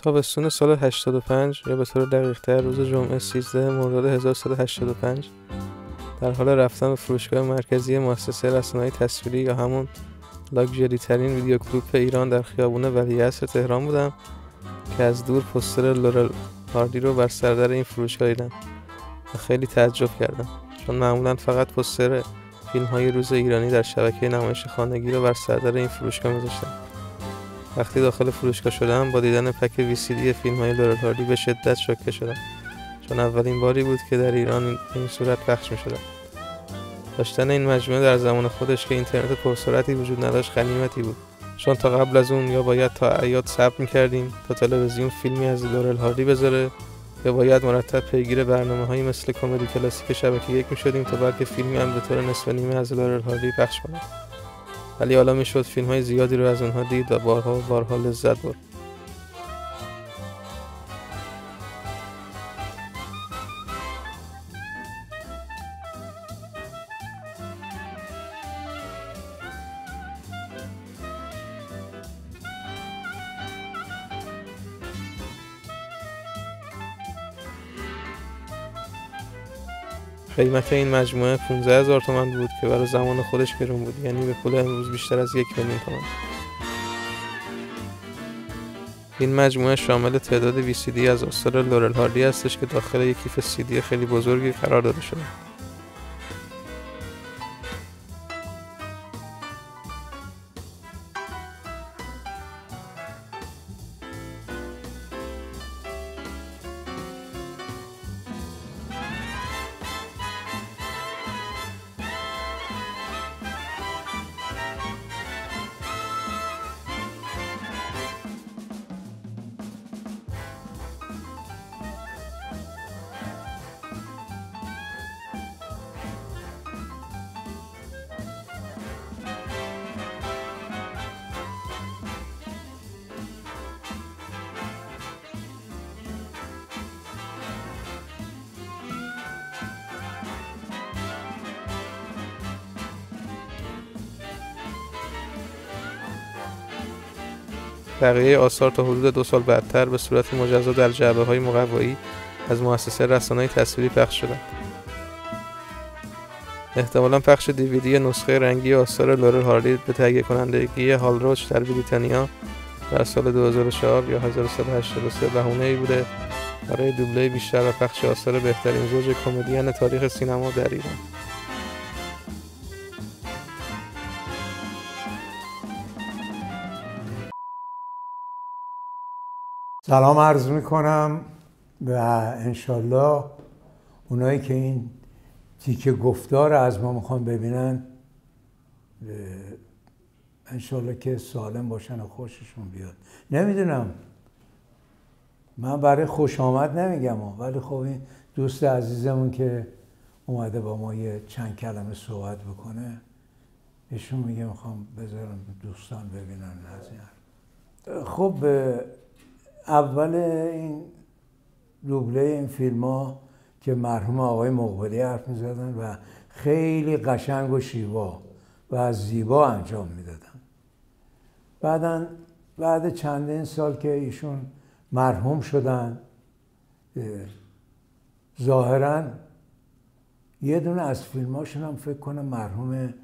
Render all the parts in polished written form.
تابستون سال 85 یا به طور دقیق‌تر روز جمعه 13 مرداد 1385 در حال رفتن به فروشگاه مرکزی مؤسسه رسانه‌های تصویری یا همون لاکچری ترین ویدیو کلیپ ایران در خیابون ولیعصر تهران بودم که از دور پوستر لورل هاردی رو بر سردر این فروشگاه دیدم و خیلی تعجب کردم، چون معمولا فقط پوستر فیلم‌های روز ایرانی در شبکه نمایش خانگی رو بر سردر این فروشگاه می‌ذاشتن. وقتی داخل فروشگاه شدم با دیدن پک ویسیدی فیلم‌های لورل هاردی به شدت شوکه شدم، چون اولین باری بود که در ایران این صورت پخش می‌شد. داشتن این مجموعه در زمان خودش که اینترنت پرسرعتی وجود نداشت غنیمتی بود، چون تا قبل از اون یا باید تا اعیاد صبر می‌کردیم تا تلویزیون فیلمی از لورل هاردی بذاره، یا باید مرتب پیگیر برنامه‌هایی مثل کمدی کلاسیک شبکه یک می‌شدیم تا بلکه فیلمی هم به طور نصف نیمه از لورل هاردی پخش کنه. ولی حالا میشد فیلم‌های زیادی رو از اونها دید و بارها و بارها لذت برد. قیمت این مجموعه 15,000 تومان بود که برای زمان خودش گرون بود، یعنی به پول امروز بیشتر از 1,000,000 تومان. این مجموعه شامل تعداد ویسیدی از آثار لورل هاردی هستش که داخل یک کیف سیدی خیلی بزرگی قرار داده شده. بقیه آثار تا حدود 2 سال بعدتر به صورت مجزا در جعبه‌های مقوایی از مؤسسه رسانه‌های تصویری پخش شدند. احتمالاً پخش دیویدی نسخه رنگی آثار لورل هاردی به تهیه کنندگی هالروچ در بریتانیا در سال 2004 یا 1183 بهونه‌ای بوده برای دوبله بیشتر و پخش آثار بهترین زوج کمدین تاریخ سینما در ایران. سلام عرض میکنم و انشالله اونایی که این تیکه گفتار از ما میخوان ببینن انشالله که سالم باشن و خوششون بیاد. نمیدونم، من برای خوش آمد نمیگم ولی خب این دوست عزیزمون که اومده با ما یه چند کلمه صحبت بکنه، ایشون میگه میخوام بذارم دوستان ببینن از این. خب اول این دوبله این فیلم ها که مرحوم آقای مقبلی حرف می زدن و خیلی قشنگ و شیوا و زیبا انجام می دادن. بعد چندین سال که ایشون مرحوم شدن، ظاهراً یه دونه از فیلم هاشون هم فکر کنم مرحوم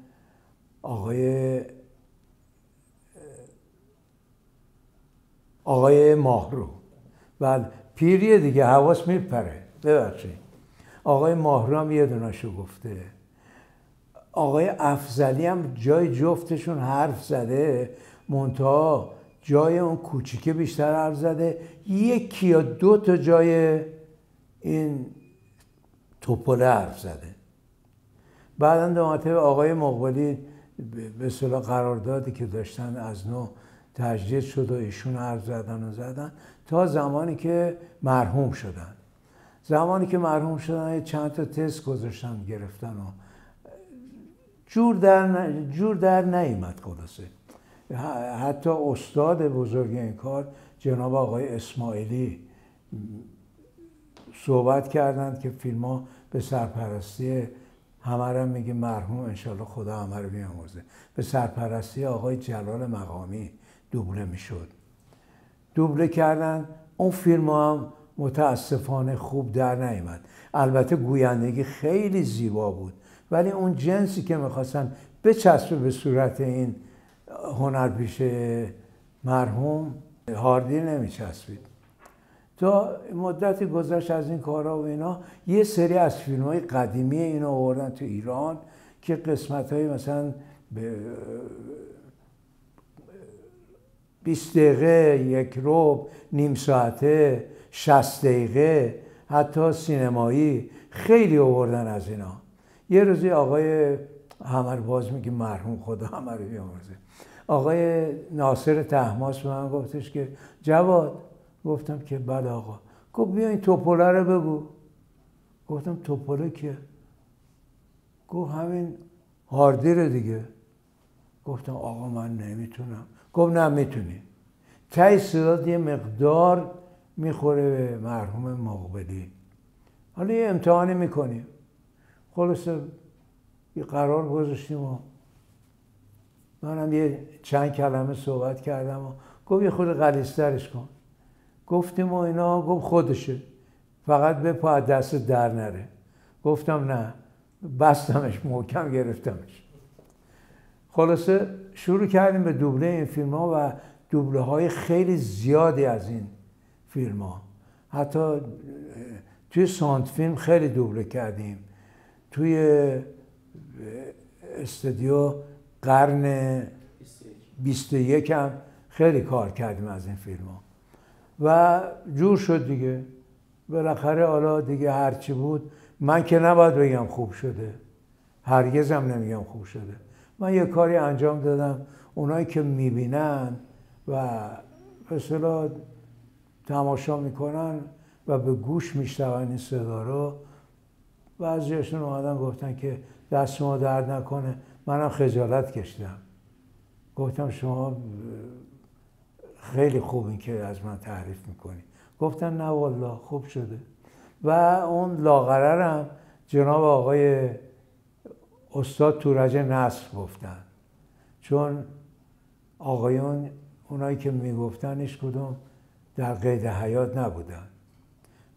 آقای ماهرو و پیریه دیگه حواس میپره، ببخشید آقای ماهرو هم یه دونه‌شو گفته. آقای افضلی هم جای جفتشون حرف زده، منتها جای اون کوچیکه بیشتر حرف زده، یکی یا 2 تا جای این توپله حرف زده. بعداً به مراتب آقای مقبلی به اصطلاح قراردادی که داشتن از نو تجدید شد و ایشون حرف زدن تا زمانی که مرحوم شدن. زمانی که مرحوم شدن چند تا تست گذاشتن گرفتن و جور در نیامد. خلاصه حتی استاد بزرگ این کار جناب آقای اسماعیلی صحبت کردند که فیلم ها به سرپرستی همه را میگه مرحوم، انشالله خدا همه رو بیامرزه، به سرپرستی آقای جلال مقامی دوبله میشد. دوبله کردن. اون فیلم هم متاسفانه خوب در نیامد. البته گویندگی خیلی زیبا بود، ولی اون جنسی که میخواستن بچسبه به صورت این هنرپیشه مرحوم هاردی نمیچسبید. تا مدتی گذشت از این کارها و اینا، یه سری از فیلم‌های قدیمی اینو آوردن تو ایران که قسمت‌های مثلا 20 دقیقه، 1 ربع، نیم ساعته، 60 دقیقه، حتی سینمایی خیلی آوردن از اینا. یه روزی آقای همه رو باز میگه مرحوم، خدا همه رو بیامرزه، آقای ناصر طهماسب به من گفتش که جواد، گفتم که بله آقا، گفت بیا این توپله رو بگو. گفتم توپله کیه؟ گفت همین هاردی رو دیگه. گفتم آقا من نمیتونم. گفت نه میتونی. تای صدات یه مقدار میخوره به مرحوم مقبلی، حالا یه امتحانی میکنیم. خلاصه یه قرار گذاشتیم و منم یه چند کلمه صحبت کردم و گفت یه خود غلیظ‌ترش کن. گفتیم و اینا، گفت خودشه، فقط به پا دست در نره. گفتم نه، بستمش، محکم گرفتمش. خلاصه شروع کردیم به دوبله این فیلم ها و دوبله های خیلی زیادی از این فیلم ها. حتی توی سانت فیلم خیلی دوبله کردیم، توی استودیو قرن 21 هم خیلی کار کردیم از این فیلم ها و جور شد دیگه. بالاخره حالا دیگه هرچی بود، من که نباید بگم خوب شده، هرگز هم نمیگم خوب شده. من یه کاری انجام دادم، اونایی که میبینن و به اصطلاح تماشا میکنن و به گوش میشنون این صدا رو، بعضیاشون اومدن گفتن که دست ما درد نکنه. منم خجالت کشیدم، گفتم شما خیلی خوب این که از من تعریف میکنی. گفتن نه والله خوب شده. و اون لاغررم جناب آقای استاد تورج نصر گفتن، چون آقایون اونایی که میگفتن هیچ کدوم در قید حیات نبودن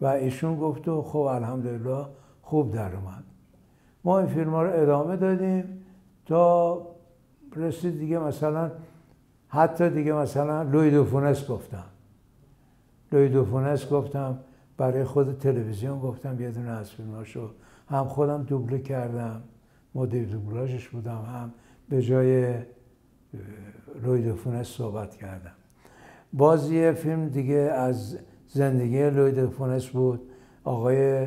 و ایشون گفت و خب الحمدلله خوب در اومد. ما این فیلم ها رو ادامه دادیم تا رسید دیگه، مثلا حتی دیگه مثلا لوی دو فونس گفتم، لوی دو فونس گفتم برای خود تلویزیون، گفتم یه دونه از فیلماشو هم خودم دوبله کردم، مدیر دوبلاژش بودم، هم به جای لوی دو فونس صحبت کردم. باز یه فیلم دیگه از زندگی لوی دو فونس بود، آقای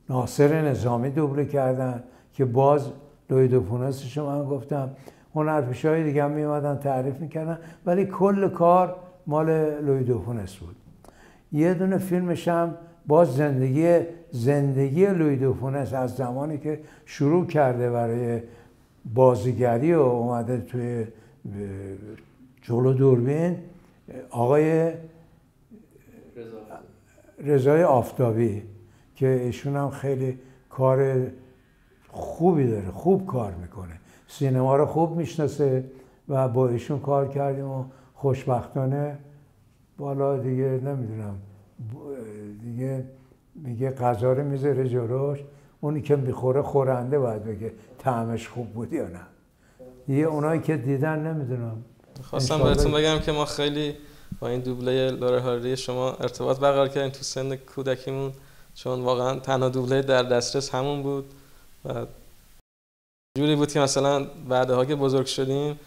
ناصر نظامی دوبله کردن که باز لوی دو فونسش من گفتم، هنرپیشه‌های دیگه هم میومدن تعریف میکردن، ولی کل کار مال لوی دو فونس بود. یه دونه فیلمش هم باز زندگی لوی دو فونس از زمانی که شروع کرده برای بازیگری و اومده توی جلو دوربین، آقای رضای آفتابی که ایشون هم خیلی کار خوبی داره، خوب کار میکنه، سینما رو خوب میشناسه و با ایشون کار کردیم و خوشبختانه بالا دیگه نمیدونم دیگه میگه غذا رو میذاره جلوش، اونی که میخوره خورنده باید بگه طعمش خوب بود یا نه. دیگه اونایی که دیدن نمیدونم. خواستم بهتون بگم که ما خیلی با این دوبله لور هاردی شما ارتباط برقرار کردیم تو سن کودکیمون، چون واقعا تنها دوبله در دسترس همون بود و جوری بود که مثلا بعدها که بزرگ شدیم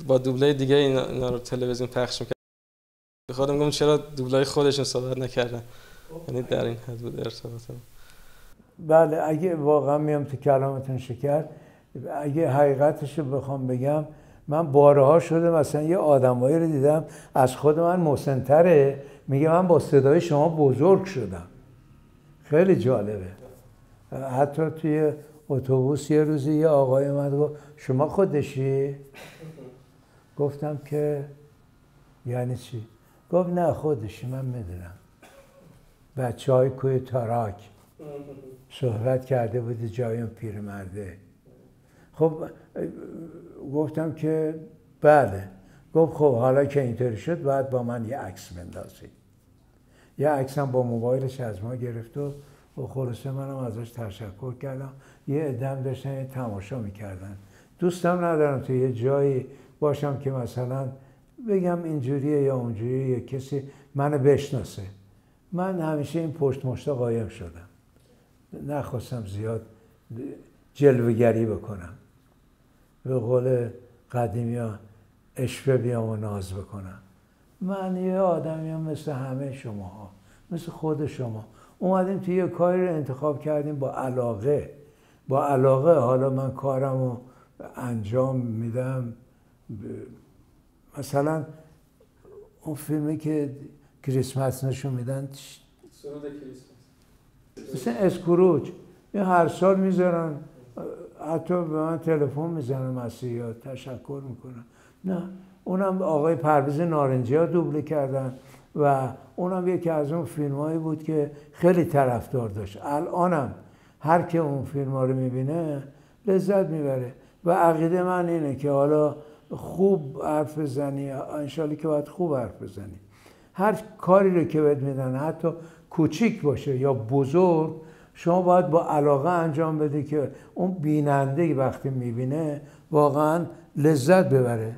با دوبله دیگه اینا رو تلویزیون پخش می‌کردن. به خودم گفتم چرا دوبله خودشون صحبت نکردن. یعنی در این حد بود ارتباطم. بله، اگه واقعا میام تو کلامتون شکر، اگه حقیقتش رو بخوام بگم، من بارها شده مثلا یه آدمایی رو دیدم از خود من مسن‌تره، میگه من با صدای شما بزرگ شدم. خیلی جالبه. حتی توی اتوبوس یه روزی یه آقای اومد گفت شما خودشی؟ گفتم که یعنی چی؟ گفت نه خودشی، من میدونم. بچه‌های کوی تاراک صحبت کرده بودی جای اون پیرمرده. خب گفتم که بله. گفت خب حالا که اینطوری شد باید با من یه عکس بندازی. یه عکسم با موبایلش از ما گرفت و خلاصه منم ازش تشکر کردم. یه عده‌ام داشتن تماشا میکردن. دوستم ندارم تو یه جایی باشم که مثلا بگم اینجوریه یا اونجوریه، یا کسی منو بشناسه. من همیشه این پشت مشتا قایم شدم، نخواستم زیاد جلوه‌گری بکنم، به قول قدیمی ها اشوه بیام و ناز بکنم. من یه آدمیم مثل همه شماها، مثل خود شما. اومدیم توی یه کاری رو انتخاب کردیم با علاقه. حالا من کارم رو انجام میدم. مثلا اون فیلمی که کریسمس نشون میدن، سرود کریسمس، مثل اسکروج، این هر سال میذارن، حتی به من تلفن میزنن مسیحی‌ها تشکر میکنن. نه، اونم آقای پرویز نارنجی ها دوبله کردن و اونم یکی از اون فیلمایی بود که خیلی طرفدار داشت. الانم هر که اون فیلم ها رو میبینه لذت میبره و عقیده من اینه که حالا خوب حرف بزنی، انشالله که باید خوب حرف بزنی. هر کاری رو که بهت میدن، حتی کوچیک باشه یا بزرگ، شما باید با علاقه انجام بدی که اون بیننده وقتی میبینه واقعا لذت ببره.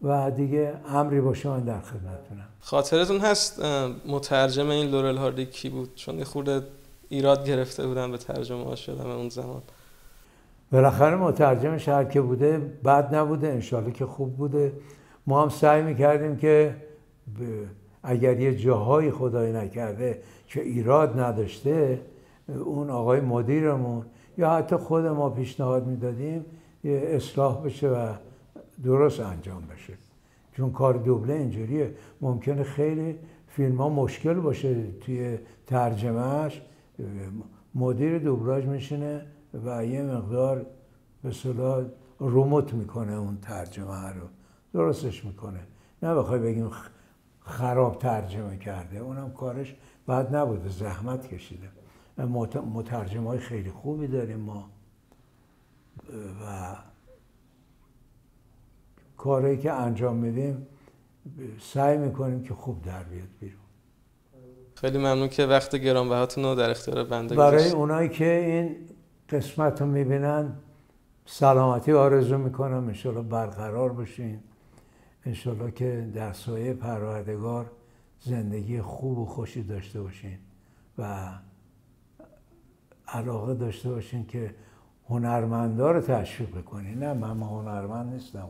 و دیگه امری باشه من در خدمتتونم. خاطرتون هست مترجم این لورل هاردی کی بود؟ چون یه خورده ایراد گرفته بودن به ترجمه ها شدن اون زمان. بالاخره مترجمش هر که بوده بد نبوده، انشالله که خوب بوده. ما هم سعی میکردیم که اگر یه جاهای خدای نکرده که ایراد نداشته، اون آقای مدیرمون یا حتی خود ما پیشنهاد میدادیم یه اصلاح بشه و درست انجام بشه. چون کار دوبله اینجوریه، ممکنه خیلی فیلم ها مشکل باشه توی ترجمهش، مدیر دوبلاژ میشینه و یه مقدار به اصطلاح روموت میکنه اون ترجمه رو، درستش میکنه. نه بخوای بگیم خراب ترجمه کرده، اونم کارش بد نبوده، زحمت کشیده. مترجم های خیلی خوبی داریم ما و کاری که انجام میدیم سعی میکنیم که خوب در بیاد بیرون. خیلی ممنون که وقت گرانبهاتون رو در اختیار بنده برای گذاشتید. اونایی که این قسمت رو میبینن سلامتی آرزو میکنم، انشالله برقرار باشین، انشالله که در سایه پروردگار زندگی خوب و خوشی داشته باشین و علاقه داشته باشین که هنرمندا رو تشویق بکنین. نه، من هنرمند نیستم،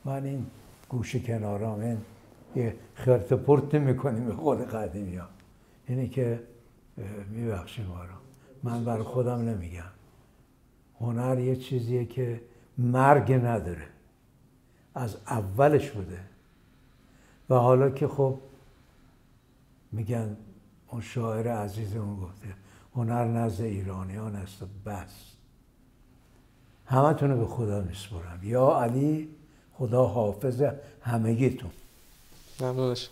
من این گوشه کنارام این یه خرت پرت میکنیم به قول قدیمی ها. اینی که میبخشیم ما رو، من برای خودم نمیگم. هنر یه چیزیه که مرگ نداره، از اولش بوده و حالا که خب میگن اون شاعر عزیزمون گفته هنر نزد ایرانیان است و بس. همه تونه به خدا میسپرم. یا علی، خدا حافظ همگیتون. ممنونش.